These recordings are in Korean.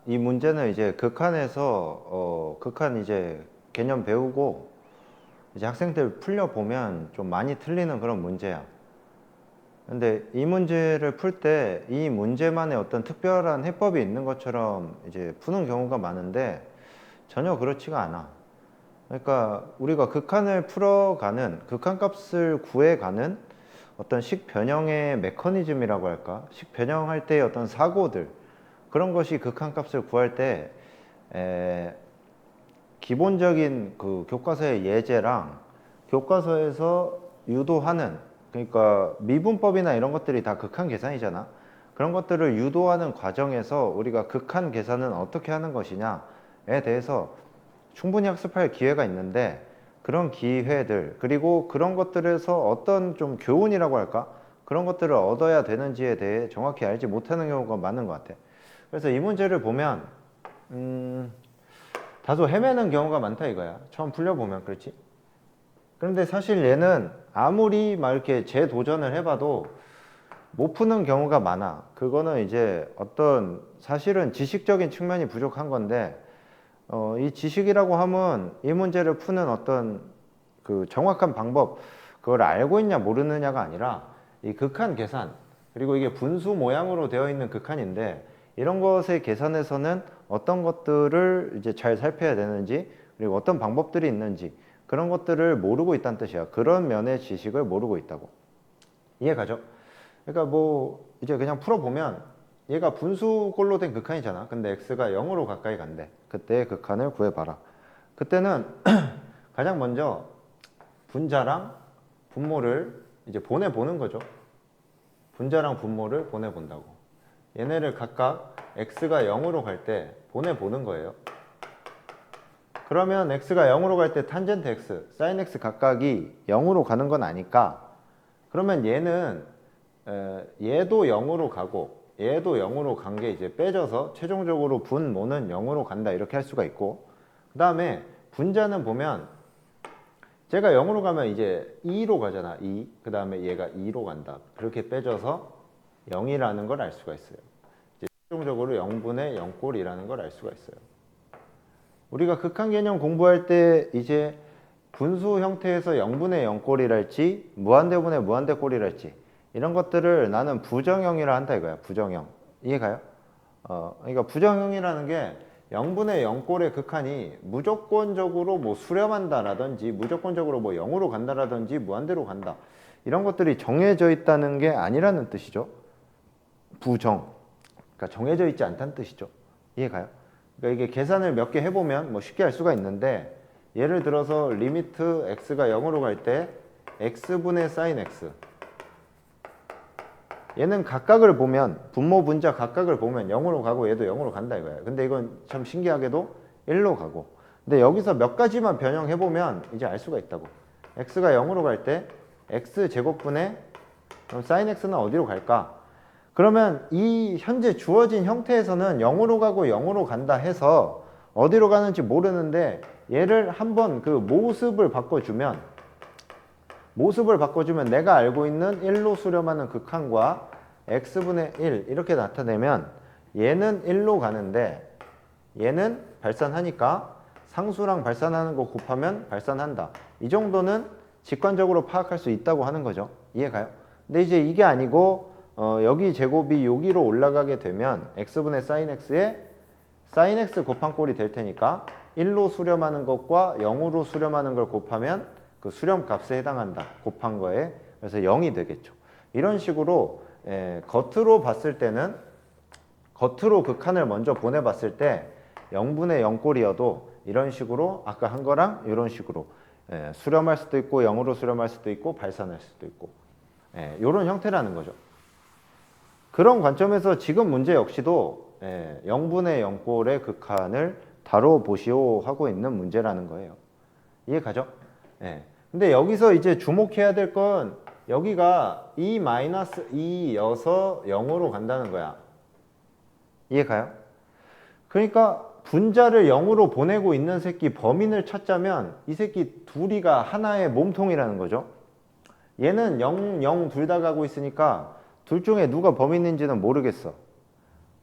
이 문제는 이제 극한에서 극한 이제 개념 배우고 이제 학생들 풀려보면 좀 많이 틀리는 그런 문제야. 근데 이 문제를 풀 때 이 문제만의 어떤 특별한 해법이 있는 것처럼 이제 푸는 경우가 많은데 전혀 그렇지가 않아. 그러니까 우리가 극한을 풀어가는, 극한값을 구해가는 어떤 식 변형의 메커니즘이라고 할까? 식 변형할 때의 어떤 사고들, 그런 것이 극한값을 구할 때 기본적인 그 교과서의 예제랑 교과서에서 유도하는, 그러니까 미분법이나 이런 것들이 다 극한 계산이잖아. 그런 것들을 유도하는 과정에서 우리가 극한 계산은 어떻게 하는 것이냐에 대해서 충분히 학습할 기회가 있는데, 그런 기회들 그리고 그런 것들에서 어떤 좀 교훈이라고 할까? 그런 것들을 얻어야 되는지에 대해 정확히 알지 못하는 경우가 많은 것 같아. 그래서 이 문제를 보면 다소 헤매는 경우가 많다 이거야. 처음 풀려보면. 그렇지? 그런데 사실 얘는 아무리 막 이렇게 재도전을 해봐도 못 푸는 경우가 많아. 그거는 이제 어떤 사실은 지식적인 측면이 부족한 건데, 이 지식이라고 하면 이 문제를 푸는 어떤 그 정확한 방법, 그걸 알고 있냐 모르느냐가 아니라 이 극한 계산, 그리고 이게 분수 모양으로 되어 있는 극한인데, 이런 것의 계산에서는 어떤 것들을 이제 잘 살펴야 되는지, 그리고 어떤 방법들이 있는지, 그런 것들을 모르고 있다는 뜻이야. 그런 면의 지식을 모르고 있다고. 이해가죠? 그러니까 뭐 이제 그냥 풀어보면 얘가 분수꼴로 된 극한이잖아. 근데 x가 0으로 가까이 간대. 그때 극한을 구해봐라. 그때는 가장 먼저 분자랑 분모를 이제 보내보는 거죠. 분자랑 분모를 보내본다고. 얘네를 각각 x가 0으로 갈 때 보내보는 거예요. 그러면 x가 0으로 갈 때 탄젠트 x, 사인 x 각각이 0으로 가는 건 아니까, 그러면 얘는 얘도 0으로 가고 얘도 0으로 간 게 이제 빼져서 최종적으로 분모는 0으로 간다, 이렇게 할 수가 있고, 그 다음에 분자는 보면 제가 0으로 가면 이제 2로 가잖아. 2. 그 다음에 얘가 2로 간다. 그렇게 빼져서 0이라는 걸 알 수가 있어요. 이제 최종적으로 0분의 0꼴이라는 걸 알 수가 있어요. 우리가 극한 개념 공부할 때 이제 분수 형태에서 0분의 0꼴이랄지 무한대분의 무한대꼴이랄지 이런 것들을 나는 부정형이라 한다 이거야. 부정형. 이해가요? 그러니까 부정형이라는 게 0분의 0꼴의 극한이 무조건적으로 뭐 수렴한다라든지 무조건적으로 뭐 0으로 간다라든지 무한대로 간다, 이런 것들이 정해져 있다는 게 아니라는 뜻이죠. 부정. 그러니까 정해져 있지 않다는 뜻이죠. 이해가요? 그러니까 이게 계산을 몇 개 해보면 뭐 쉽게 알 수가 있는데, 예를 들어서 리미트 x가 0으로 갈 때 x분의 사인 x, 얘는 각각을 보면 분모 분자 각각을 보면 0으로 가고 얘도 0으로 간다 이거야. 근데 이건 참 신기하게도 1로 가고, 근데 여기서 몇 가지만 변형해보면 이제 알 수가 있다고. x가 0으로 갈 때 x제곱분의, 그럼 사인 x는 어디로 갈까? 그러면 이 현재 주어진 형태에서는 0으로 가고 0으로 간다 해서 어디로 가는지 모르는데, 얘를 한번 그 모습을 바꿔주면 내가 알고 있는 1로 수렴하는 극한과 x분의 1 이렇게 나타내면 얘는 1로 가는데 얘는 발산하니까 상수랑 발산하는 거 곱하면 발산한다. 이 정도는 직관적으로 파악할 수 있다고 하는 거죠. 이해가요? 근데 이제 이게 아니고 여기 제곱이 여기로 올라가게 되면 x분의 사인 x에 사인 x 곱한 꼴이 될 테니까 1로 수렴하는 것과 0으로 수렴하는 걸 곱하면 그 수렴 값에 해당한다. 곱한 거에. 그래서 0이 되겠죠. 이런 식으로 겉으로 봤을 때는, 겉으로 극한을 먼저 보내봤을 때 0분의 0꼴이어도 이런 식으로 아까 한 거랑 이런 식으로 수렴할 수도 있고 0으로 수렴할 수도 있고 발산할 수도 있고 이런 형태라는 거죠. 그런 관점에서 지금 문제 역시도 0분의 0꼴의 극한을 다뤄보시오 하고 있는 문제라는 거예요. 이해 가죠? 근데 여기서 이제 주목해야 될 건 여기가 2-2여서 0으로 간다는 거야. 이해 가요? 그러니까 분자를 0으로 보내고 있는 새끼 범인을 찾자면 이 새끼 둘이가 하나의 몸통이라는 거죠. 얘는 0, 0 둘 다 가고 있으니까 둘 중에 누가 범인인지는 모르겠어.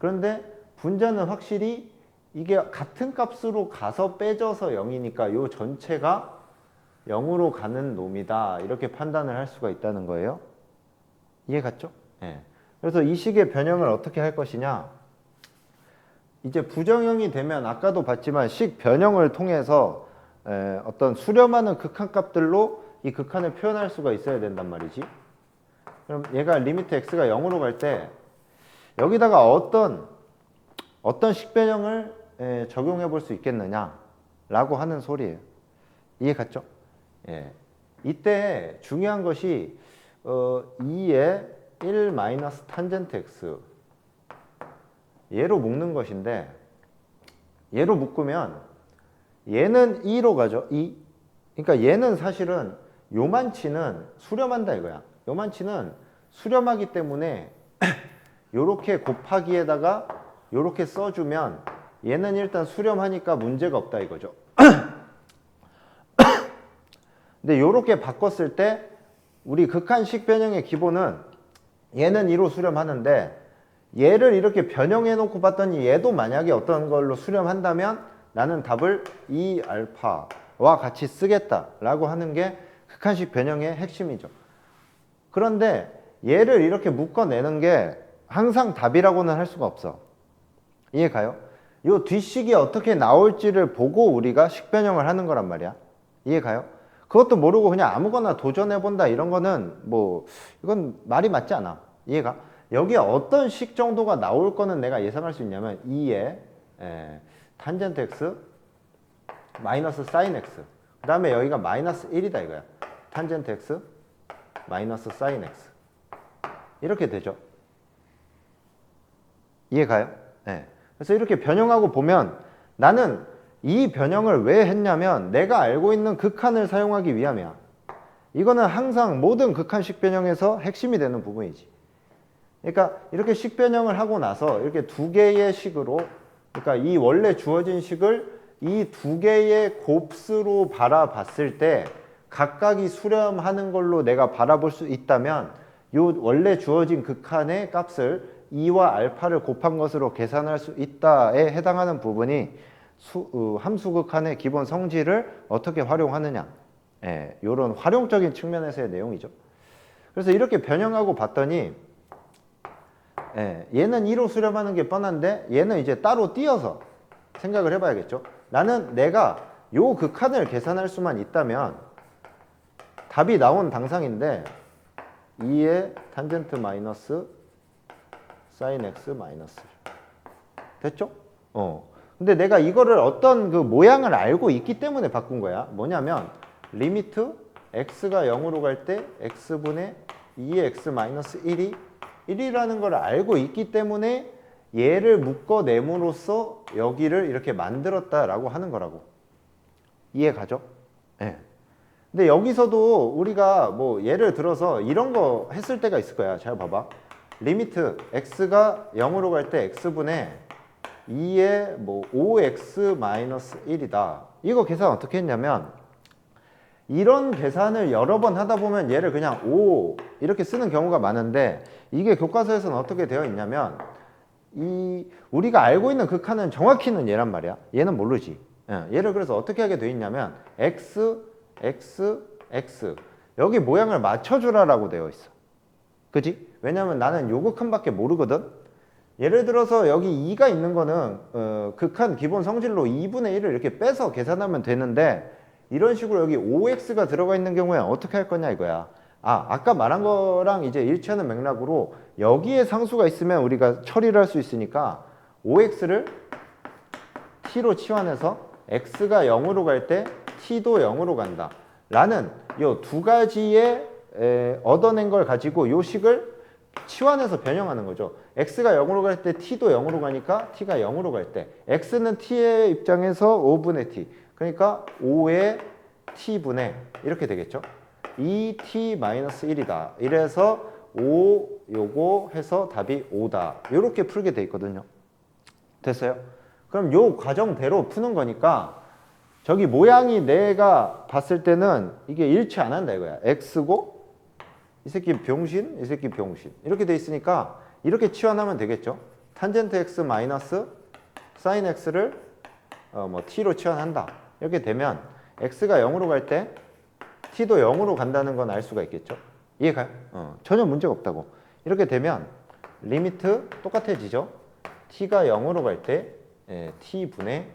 그런데 분자는 확실히 이게 같은 값으로 가서 빼져서 0이니까 요 전체가 0으로 가는 놈이다. 이렇게 판단을 할 수가 있다는 거예요. 이해 갔죠? 예. 그래서 이 식의 변형을 어떻게 할 것이냐? 이제 부정형이 되면 아까도 봤지만 식 변형을 통해서 어떤 수렴하는 극한값들로 이 극한을 표현할 수가 있어야 된단 말이지. 그럼 얘가 리미트 x가 0으로 갈 때 여기다가 어떤 식변형을 적용해 볼 수 있겠느냐 라고 하는 소리예요. 이해 갔죠? 예. 이때 중요한 것이 2의 1 마이너스 탄젠트 x 얘로 묶는 것인데, 얘로 묶으면 얘는 2로 가죠. 2. 그러니까 얘는 사실은 요만치는 수렴한다 이거야. 요만치는 수렴하기 때문에 요렇게 곱하기에다가 요렇게 써주면 얘는 일단 수렴하니까 문제가 없다 이거죠. 근데 요렇게 바꿨을 때 우리 극한식 변형의 기본은 얘는 2로 수렴하는데, 얘를 이렇게 변형해 놓고 봤더니 얘도 만약에 어떤 걸로 수렴한다면 나는 답을 2알파와 같이 쓰겠다 라고 하는 게 극한식 변형의 핵심이죠. 그런데 얘를 이렇게 묶어내는 게 항상 답이라고는 할 수가 없어. 이해 가요? 요 뒷식이 어떻게 나올지를 보고 우리가 식변형을 하는 거란 말이야. 이해 가요? 그것도 모르고 그냥 아무거나 도전해본다 이런 거는 뭐 이건 말이 맞지 않아. 이해가? 여기에 어떤 식 정도가 나올 거는 내가 예상할 수 있냐면 2의 탄젠트 x 마이너스 사인 x, 그 다음에 여기가 마이너스 1이다 이거야. 탄젠트 x 마이너스 사인 x 이렇게 되죠. 이해 가요? 네. 그래서 이렇게 변형하고 보면 나는 이 변형을 왜 했냐면 내가 알고 있는 극한을 사용하기 위함이야. 이거는 항상 모든 극한식 변형에서 핵심이 되는 부분이지. 그러니까 이렇게 식 변형을 하고 나서 이렇게 두 개의 식으로, 그러니까 이 원래 주어진 식을 이 두 개의 곱수로 바라봤을 때 각각이 수렴하는 걸로 내가 바라볼 수 있다면 요 원래 주어진 극한의 값을 2와 알파를 곱한 것으로 계산할 수 있다에 해당하는 부분이 함수 극한의 기본 성질을 어떻게 활용하느냐, 이런 활용적인 측면에서의 내용이죠. 그래서 이렇게 변형하고 봤더니 얘는 2로 수렴하는 게 뻔한데 얘는 이제 따로 띄어서 생각을 해봐야겠죠. 나는 내가 요 극한을 계산할 수만 있다면 답이 나온 당상인데 2의 탄젠트 마이너스 사인 x 마이너스 됐죠? 근데 내가 이거를 어떤 그 모양을 알고 있기 때문에 바꾼 거야. 뭐냐면 리미트 x가 0으로 갈 때 x분의 2의 x 마이너스 1이 1이라는 걸 알고 있기 때문에 얘를 묶어냄으로써 여기를 이렇게 만들었다라고 하는 거라고. 이해 가죠? 네. 근데 여기서도 우리가 뭐 예를 들어서 이런 거 했을 때가 있을 거야. 잘 봐봐. 리미트 x가 0으로 갈 때 x분의 2의 뭐 5x 마이너스 1이다. 이거 계산 어떻게 했냐면 이런 계산을 여러 번 하다 보면 얘를 그냥 5 이렇게 쓰는 경우가 많은데, 이게 교과서에서는 어떻게 되어 있냐면 우리가 알고 있는 극한은 정확히는 얘란 말이야. 얘는 모르지. 얘를 그래서 어떻게 하게 되어 있냐면 x, x, x 여기 모양을 맞춰주라라고 되어 있어. 그지? 왜냐면 나는 요 극한밖에 모르거든. 예를 들어서 여기 2가 있는 거는 극한 기본 성질로 2분의 1을 이렇게 빼서 계산하면 되는데, 이런 식으로 여기 5x가 들어가 있는 경우에 어떻게 할 거냐 이거야. 아까 말한 거랑 이제 일치하는 맥락으로 여기에 상수가 있으면 우리가 처리를 할 수 있으니까 5x를 t로 치환해서 x가 0으로 갈 때 t도 0으로 간다 라는 요 두 가지의 얻어낸 걸 가지고 요 식을 치환해서 변형하는 거죠. x가 0으로 갈 때 t도 0으로 가니까 t가 0으로 갈 때 x는 t의 입장에서 5분의 t, 그러니까 5의 t분의 이렇게 되겠죠. 2t-1이다. 이래서 5 요거 해서 답이 5다. 이렇게 풀게 돼 있거든요. 됐어요? 그럼 요 과정대로 푸는 거니까 저기 모양이 내가 봤을 때는 이게 일치 안 한다 이거야. x고 이 새끼 병신, 이 새끼 병신 이렇게 돼 있으니까 이렇게 치환하면 되겠죠. 탄젠트 x 마이너스 사인 x를 뭐 t로 치환한다. 이렇게 되면 x가 0으로 갈 때 t도 0으로 간다는 건 알 수가 있겠죠. 이해가요? 전혀 문제가 없다고. 이렇게 되면 리미트 똑같아지죠. t가 0으로 갈 때 t분의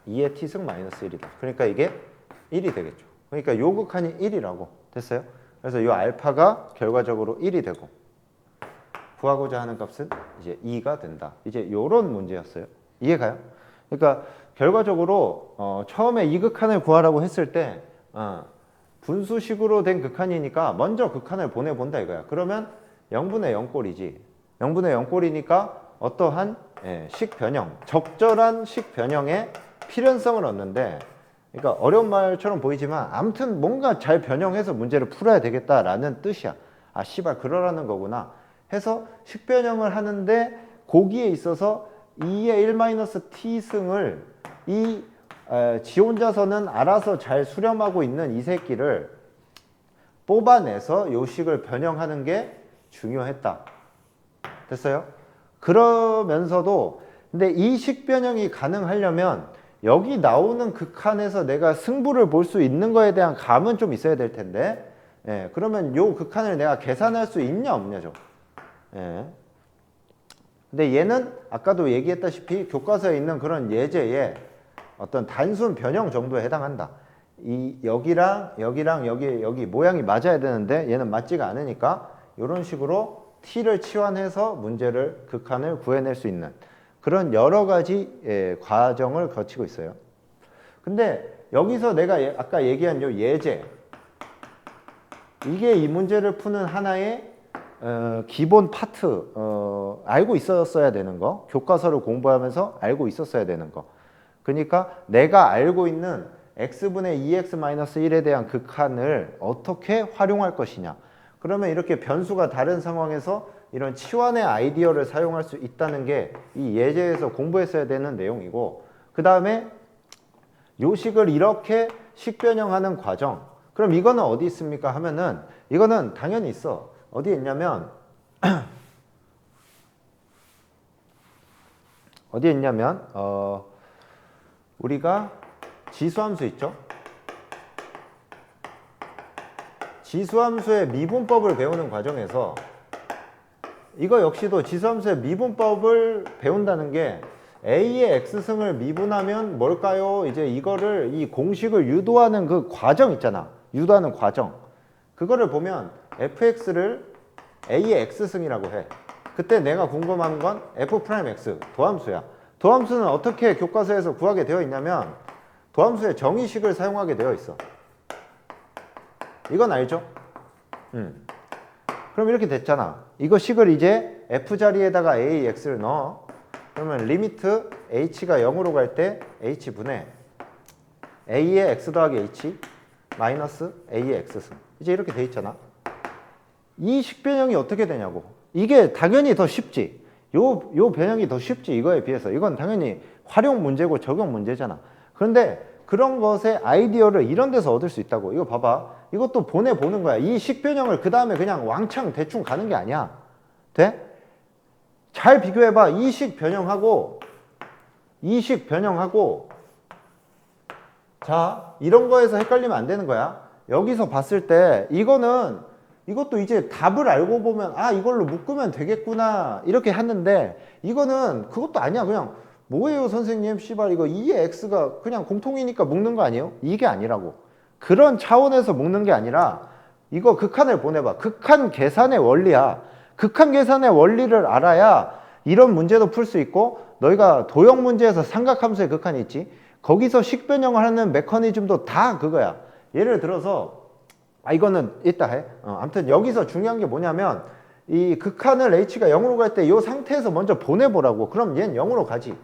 2의 t승 마이너스 1이다. 그러니까 이게 1이 되겠죠. 그러니까 요 극한이 1이라고 됐어요. 그래서 이 알파가 결과적으로 1이 되고 구하고자 하는 값은 이제 2가 된다. 이제 요런 문제였어요. 이해가요? 그러니까 결과적으로 처음에 이 극한을 구하라고 했을 때 분수식으로 된 극한이니까 먼저 극한을 보내본다 이거야. 그러면 0분의 0꼴이지. 0분의 0꼴이니까 어떠한 식 변형, 적절한 식 변형의 필연성을 얻는데, 그러니까 어려운 말처럼 보이지만 아무튼 뭔가 잘 변형해서 문제를 풀어야 되겠다라는 뜻이야. 아 씨발 그러라는 거구나 해서 식 변형을 하는데 거기에 있어서 2의 1-t승을 이 지혼자선은 알아서 잘 수렴하고 있는 이 새끼를 뽑아내서 요 식을 변형하는 게 중요했다. 됐어요? 그러면서도 근데 이 식 변형이 가능하려면 여기 나오는 극한에서 내가 승부를 볼 수 있는 거에 대한 감은 좀 있어야 될 텐데, 그러면 요 극한을 내가 계산할 수 있냐 없냐죠. 근데 얘는 아까도 얘기했다시피 교과서에 있는 그런 예제에 어떤 단순 변형 정도에 해당한다. 이 여기랑 여기 모양이 맞아야 되는데 얘는 맞지가 않으니까 이런 식으로 t를 치환해서 문제를 극한을 구해낼 수 있는 그런 여러 가지 과정을 거치고 있어요. 근데 여기서 내가 아까 얘기한 요 예제, 이게 이 문제를 푸는 하나의 기본 파트, 알고 있었어야 되는 거, 교과서를 공부하면서 알고 있었어야 되는 거. 그러니까 내가 알고 있는 x분의 2x-1에 대한 극한을 어떻게 활용할 것이냐. 그러면 이렇게 변수가 다른 상황에서 이런 치환의 아이디어를 사용할 수 있다는 게 이 예제에서 공부했어야 되는 내용이고, 그 다음에 요식을 이렇게 식변형하는 과정. 그럼 이거는 어디 있습니까 하면은 이거는 당연히 있어. 어디에 있냐면 어디에 있냐면 우리가 지수함수 있죠? 지수함수의 미분법을 배우는 과정에서 이거 역시도 지수함수의 미분법을 배운다는 게 A의 X승을 미분하면 뭘까요? 이제 이거를 이 공식을 유도하는 그 과정 있잖아. 유도하는 과정. 그거를 보면 fx를 A의 X승이라고 해. 그때 내가 궁금한 건 f'x 도함수야. 도함수는 어떻게 교과서에서 구하게 되어 있냐면 도함수의 정의식을 사용하게 되어 있어. 이건 알죠? 그럼 이렇게 됐잖아. 이거 식을 이제 f 자리에다가 ax를 넣어. 그러면 리미트 h가 0으로 갈 때 h분의 a의 x 더하기 h 마이너스 a의 x승. 이제 이렇게 돼 있잖아. 이 식변형이 어떻게 되냐고. 이게 당연히 더 쉽지. 요 변형이 더 쉽지 이거에 비해서. 이건 당연히 활용 문제고 적용 문제잖아. 그런데 그런 것의 아이디어를 이런 데서 얻을 수 있다고. 이거 봐봐. 이것도 보내보는 거야. 이 식변형을 그 다음에 그냥 왕창 대충 가는 게 아니야. 돼? 잘 비교해봐. 이 식 변형하고 이 식 변형하고 자 이런 거에서 헷갈리면 안 되는 거야. 여기서 봤을 때 이것도 이제 답을 알고 보면 아 이걸로 묶으면 되겠구나 이렇게 하는데 이거는 그것도 아니야. 그냥 뭐예요 선생님 씨발 이거 2의 x가 그냥 공통이니까 묶는 거 아니에요? 이게 아니라고. 그런 차원에서 묶는 게 아니라 이거 극한을 보내봐. 극한 계산의 원리야. 극한 계산의 원리를 알아야 이런 문제도 풀 수 있고 너희가 도형 문제에서 삼각함수의 극한이 있지. 거기서 식변형을 하는 메커니즘도 다 그거야. 예를 들어서 이거는 이따 해. 아무튼 여기서 중요한 게 뭐냐면 이 극한을 h가 0으로 갈 때 이 상태에서 먼저 보내보라고. 그럼 얘는 0으로 가지.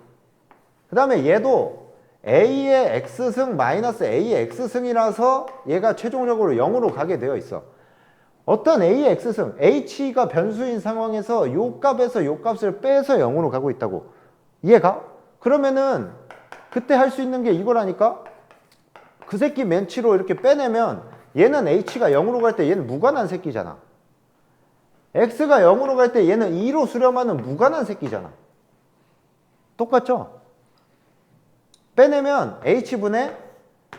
그 다음에 얘도 a의 x승 마이너스 a의 x승이라서 얘가 최종적으로 0으로 가게 되어 있어. 어떤 a의 x승, h가 변수인 상황에서 요 값에서 요 값을 빼서 0으로 가고 있다고. 이해가? 그러면은 그때 할 수 있는 게 이거라니까? 그 새끼 맨치로 이렇게 빼내면 얘는 h가 0으로 갈 때 얘는 무관한 새끼잖아. x가 0으로 갈 때 얘는 2로 수렴하는 무관한 새끼잖아. 똑같죠? 빼내면 h분의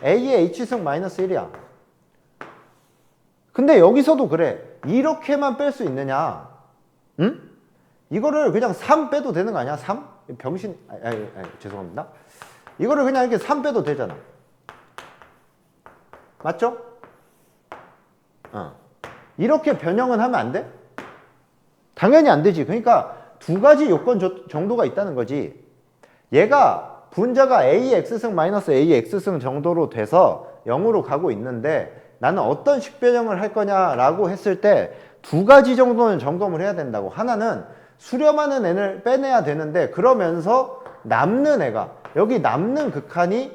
a의 h승 마이너스 1이야. 근데 여기서도 그래. 이렇게만 뺄 수 있느냐? 응? 이거를 그냥 3 빼도 되는 거 아니야? 3? 병신, 죄송합니다. 이거를 그냥 이렇게 3 빼도 되잖아. 맞죠? 이렇게 변형은 하면 안 돼? 당연히 안 되지. 그러니까 두 가지 요건 정도가 있다는 거지. 얘가 분자가 AX승 마이너스 AX승 정도로 돼서 0으로 가고 있는데 나는 어떤 식변형을 할 거냐라고 했을 때 두 가지 정도는 점검을 해야 된다고. 하나는 수렴하는 애를 빼내야 되는데 그러면서 남는 애가 여기 남는 극한이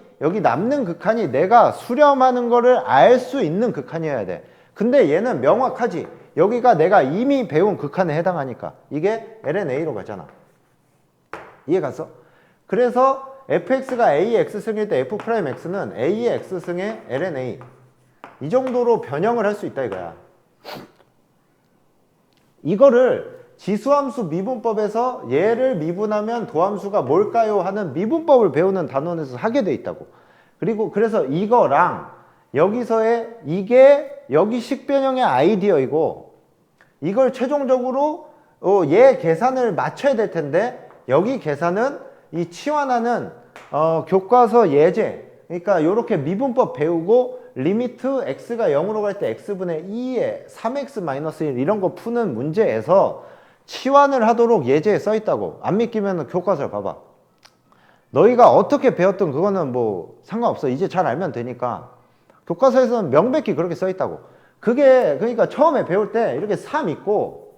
내가 수렴하는 거를 알 수 있는 극한이어야 돼. 근데 얘는 명확하지. 여기가 내가 이미 배운 극한에 해당하니까 이게 LNA로 가잖아. 이해 갔어? 그래서 fx가 a의 x승일 때 f'x는 a의 x승의 LNA 이 정도로 변형을 할 수 있다 이거야. 이거를 지수함수 미분법에서 얘를 미분하면 도함수가 뭘까요? 하는 미분법을 배우는 단원에서 하게 돼 있다고. 그리고 그래서 이거랑 여기서의 이게 여기 식변형의 아이디어이고 이걸 최종적으로 얘 계산을 맞춰야 될 텐데 여기 계산은 이 치환하는 교과서 예제 그러니까 이렇게 미분법 배우고 리미트 x가 0으로 갈 때 x분의 2에 3x-1 이런 거 푸는 문제에서 치환을 하도록 예제에 써 있다고. 안 믿기면 교과서를 봐봐. 너희가 어떻게 배웠든 그거는 뭐 상관없어. 이제 잘 알면 되니까. 교과서에서는 명백히 그렇게 써 있다고. 그게 그러니까 처음에 배울 때 이렇게 3 있고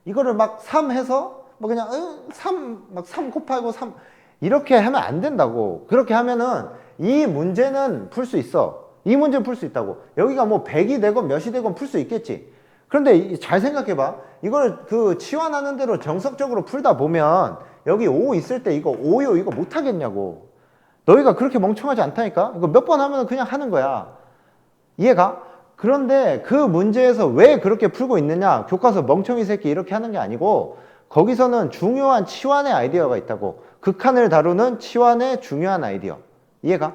이거를 막 3 해서 뭐 그냥 3 곱하고 3 이렇게 하면 안 된다고. 그렇게 하면은 이 문제는 풀 수 있어. 이 문제는 풀 수 있다고. 여기가 뭐 100이 되건 몇이 되건 풀 수 있겠지. 그런데 잘 생각해봐. 이걸 그 치환하는 대로 정석적으로 풀다 보면 여기 5 있을 때 이거 5요 이거 못 하겠냐고. 너희가 그렇게 멍청하지 않다니까. 이거 몇 번 하면 그냥 하는 거야. 이해가? 그런데 그 문제에서 왜 그렇게 풀고 있느냐. 교과서 멍청이 새끼 이렇게 하는 게 아니고 거기서는 중요한 치환의 아이디어가 있다고. 극한을 다루는 치환의 중요한 아이디어. 이해가?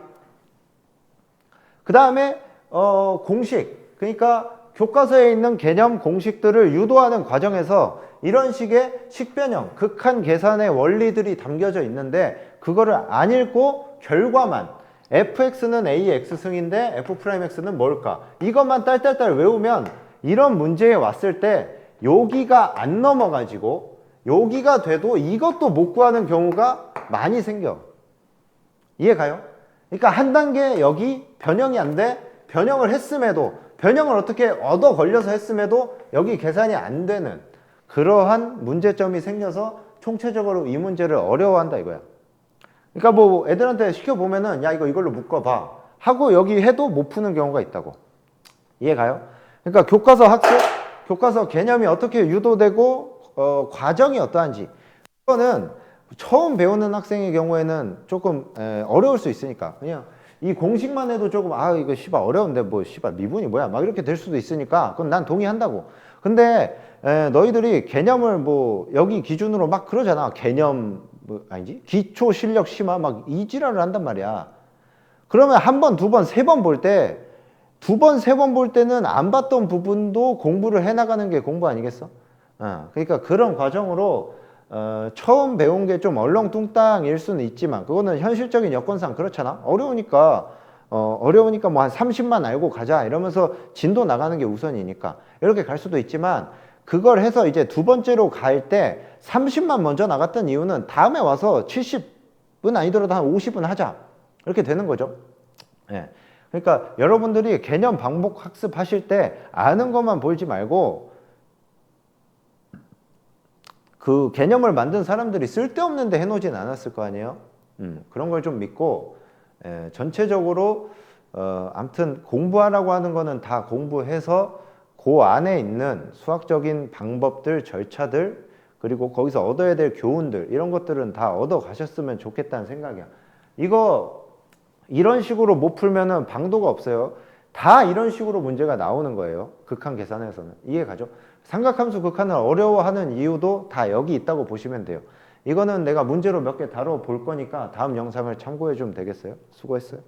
그 다음에 공식. 그러니까 교과서에 있는 개념 공식들을 유도하는 과정에서 이런 식의 식변형, 극한 계산의 원리들이 담겨져 있는데 그거를 안 읽고 결과만 fx는 a의 x승인데 f'x는 뭘까? 이것만 딸딸딸 외우면 이런 문제에 왔을 때 여기가 안 넘어가지고 여기가 돼도 이것도 못 구하는 경우가 많이 생겨. 이해가요? 그러니까 한 단계 여기 변형이 안 돼. 변형을 했음에도 변형을 어떻게 얻어 걸려서 했음에도 여기 계산이 안 되는 그러한 문제점이 생겨서 총체적으로 이 문제를 어려워한다 이거야. 그러니까 뭐 애들한테 시켜보면은 야 이걸로 묶어봐 하고 여기 해도 못 푸는 경우가 있다고. 이해가요? 그러니까 교과서 학습, 교과서 개념이 어떻게 유도되고 과정이 어떠한지 이거는 처음 배우는 학생의 경우에는 조금 어려울 수 있으니까 그냥 이 공식만 해도 조금 이거 씨발 어려운데 뭐 씨발 미분이 뭐야 막 이렇게 될 수도 있으니까 그건 난 동의한다고. 근데 너희들이 개념을 뭐 여기 기준으로 막 그러잖아. 개념 뭐 아니지? 기초 실력 심화 막 이 지랄을 한단 말이야. 그러면 한 번, 두 번, 세 번 볼 때 두 번, 세 번 볼 때는 안 봤던 부분도 공부를 해나가는 게 공부 아니겠어? 그러니까 그런 과정으로 처음 배운 게 좀 얼렁뚱땅일 수는 있지만 그거는 현실적인 여건상 그렇잖아. 어려우니까 뭐 한 30만 알고 가자 이러면서 진도 나가는 게 우선이니까 이렇게 갈 수도 있지만 그걸 해서 이제 두 번째로 갈 때 30만 먼저 나갔던 이유는 다음에 와서 70은 아니더라도 한 50은 하자 이렇게 되는 거죠. 예. 그러니까 여러분들이 개념 반복 학습하실 때 아는 것만 보지 말고 그 개념을 만든 사람들이 쓸데없는 데 해놓진 않았을 거 아니에요. 그런 걸 좀 믿고 전체적으로 아무튼 공부하라고 하는 거는 다 공부해서 그 안에 있는 수학적인 방법들, 절차들 그리고 거기서 얻어야 될 교훈들 이런 것들은 다 얻어 가셨으면 좋겠다는 생각이야. 이거 이런 식으로 못 풀면은 방도가 없어요. 다 이런 식으로 문제가 나오는 거예요. 극한 계산에서는. 이해가죠? 삼각함수 극한을 어려워하는 이유도 다 여기 있다고 보시면 돼요. 이거는 내가 문제로 몇 개 다뤄볼 거니까 다음 영상을 참고해 주면 되겠어요? 수고했어요.